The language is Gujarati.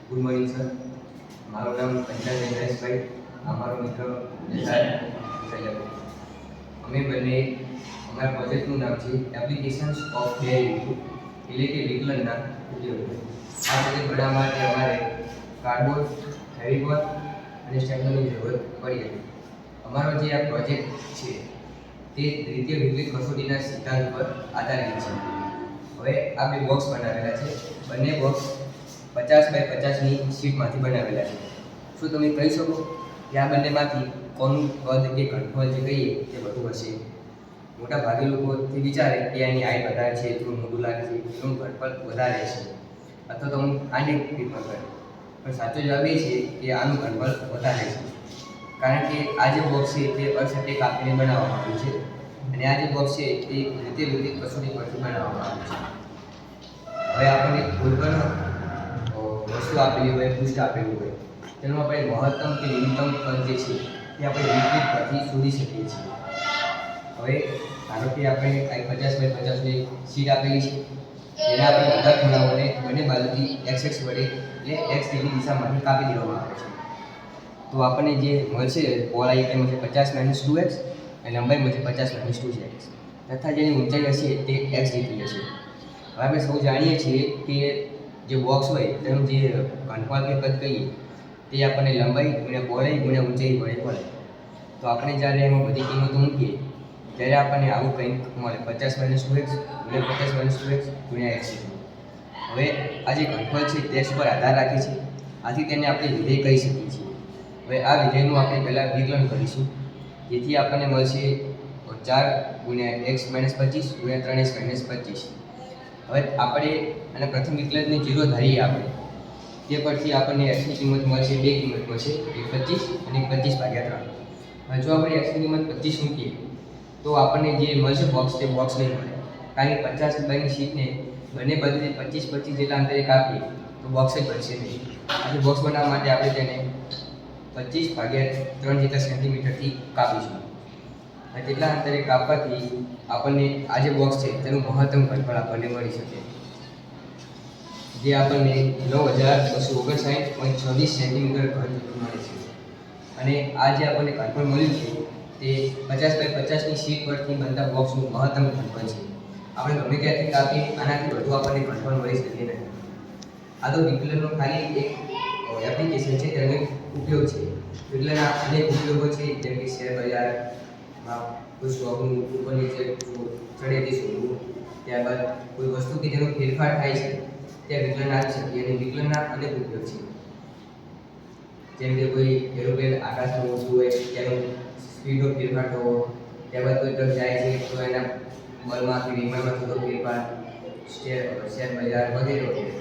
Good morning sir. મારું નામ પંચાલ નરેશભાઈ, અમારો મિત્ર સૈયદ. અમે બંને અમારા પ્રોજેક્ટનું નામ છે એપ્લિકેશન્સ ઓફ ડેરી એટલે કે વિકલનના ઉપયોગ. આ પ્રોજેક્ટ બનાવવા માટે અમારે કાર્ડબોર્ડ, ફેવિકોલ અને સ્ટેપલરની જરૂર પડી હતી. અમારો જે આ પ્રોજેક્ટ છે તે દ્વિતીય વિકલિત કસોટીના સિદ્ધાંત પર આધારિત છે. હવે આ બે બોક્સ બનાવેલા છે. બંને બોક્સ 50x50ની શીટમાંથી બનાવેલા છે. શું તમે કહી શકો કે આ બંનેમાંથી કોનું કદ કે ઘનફળ જે કહીએ તે વધુ હશે? મોટા ભાગે લોકોથી વિચારે કે આની હાઈટ વધારે છે, એટલું મોટું લાગે છે, એટલું ઘનફળ વધારે છે, અથવા તો હું આને પ્રિફર કરું. પણ સાચો જવાબ એ છે કે આનું ઘનફળ વધારે છે, કારણ કે આ જે બોક્સ છે તે અર્થસટ્ટે કાપીને બનાવવામાં આવ્યું છે અને આ જે બોક્સ છે તે દ્વિતીય વિકલિત કસોટી પરથી બનાવવામાં આવ્યું છે. હવે આપણને કોઈ પણ વસ્તુ આપેલી હોય, પૃષ્ઠ આપેલું હોય, તેનું આપણે મહત્તમ કે ન્યૂનતમ કદ જે છે તે આપણે વિકલિત પરથી શોધી શકીએ છીએ. હવે ધારો કે આપણે આ 50x50ની શીટ આપેલી છે, જેના આપણે બધા ખૂણાઓને બંને બાજુથી x વડે એટલે x દિશામાંથી કાપી દેવામાં આવે છે. તો આપણને જે મળશે પહોળાઈ તે મળશે 50 - 2x અને લંબાઈ મળશે 50 - 2x તથા જેની ઊંચાઈ હશે તે x જેટલી હશે. હવે આપણે સૌ જાણીએ છીએ કે જે બોક્સ હોય તેનું જે ઘનફળ કે કદ કહીએ તે આપણને લંબાઈ ગુણ્યા પહોળાઈ ગુણ્યા ઊંચાઈ વડે મળે. તો આપણે જ્યારે એમાં બધી કિંમતો મૂકીએ ત્યારે આપણને આવું કંઈક મળે, 50 - 2x ગુણ્યા 50 - 2x ગુણ્યા x. હવે આ જે ઘનફળ છે તે x પર આધાર રાખે છે, આથી તેને આપણે વિધેય કહી શકીએ છીએ. હવે આ વિધેયનું આપણે પહેલાં વિકલન કરીશું, જેથી આપણને મળશે 4 ગુણ્યા x - 25 ગુણ્યા 3x - 25. હવે આપણે આના પ્રથમ વિકલનને 0 ધારીએ આપણે, તે પરથી આપણને x ની કિંમત મળશે, બે કિંમત મળશે, એક 25 અને 25/3. હવે જો આપણે x ની કિંમત 25 મૂકીએ તો આપણને જે મળશે બોક્સ તે બોક્સ નહીં મળે, કારણ કે 50 નંબરની શીટને બંને બાજુથી 25 જેટલા અંતરે કાપીએ તો બોક્સ જ બનશે નહીં. આજે બોક્સ બનાવવા માટે આપણે તેને 25/3 જેટલા સેન્ટીમીટરથી કાપીશું. અને તેટલા અંતરે કાપવાથી આપણને આ જે બોક્સ છે તેનું મહત્તમ ઘનફળ આપણને મળી શકે, જે આપણને 9259.26 સેન્ટીમીટર ઘન જેટલું મળે છે. અને આ જે આપણને ઘનફળ મળ્યું છે તે 50x50ની શીટ પરથી બનતા બોક્સનું મહત્તમ ઘનફળ છે. આપણે ગમે ત્યાંથી કાપીએ આનાથી વધુ આપણને ઘનફળ મળી શકે નહીં. આ તો વિકલનનો ખાલી એક એપ્લિકેશન છે, તેનો એક ઉપયોગ છે. વિકલનના અનેક ઉપયોગો છે, જેમ કે શેર બજારમાં કોઈ સ્ટોકનું ઉપર નીચે ચડે તે શોધવું, ત્યારબાદ કોઈ વસ્તુ કે જેનો ફેરફાર થાય છે ત્યાં વિકલન આવી શકે. અને વિકલનના અનેક ઉપયોગ છે, જેમ કે કોઈ એરોપ્લેન આકાશમાં ઉડતું હોય તેનો સ્પીડનો ફેરફાર થવો, ત્યારબાદ કોઈ ટ્રક જાય છે તો એના બળમાં કે વિમાનમાં થતો ફેરફાર, શેર બજાર વગેરે વગેરે.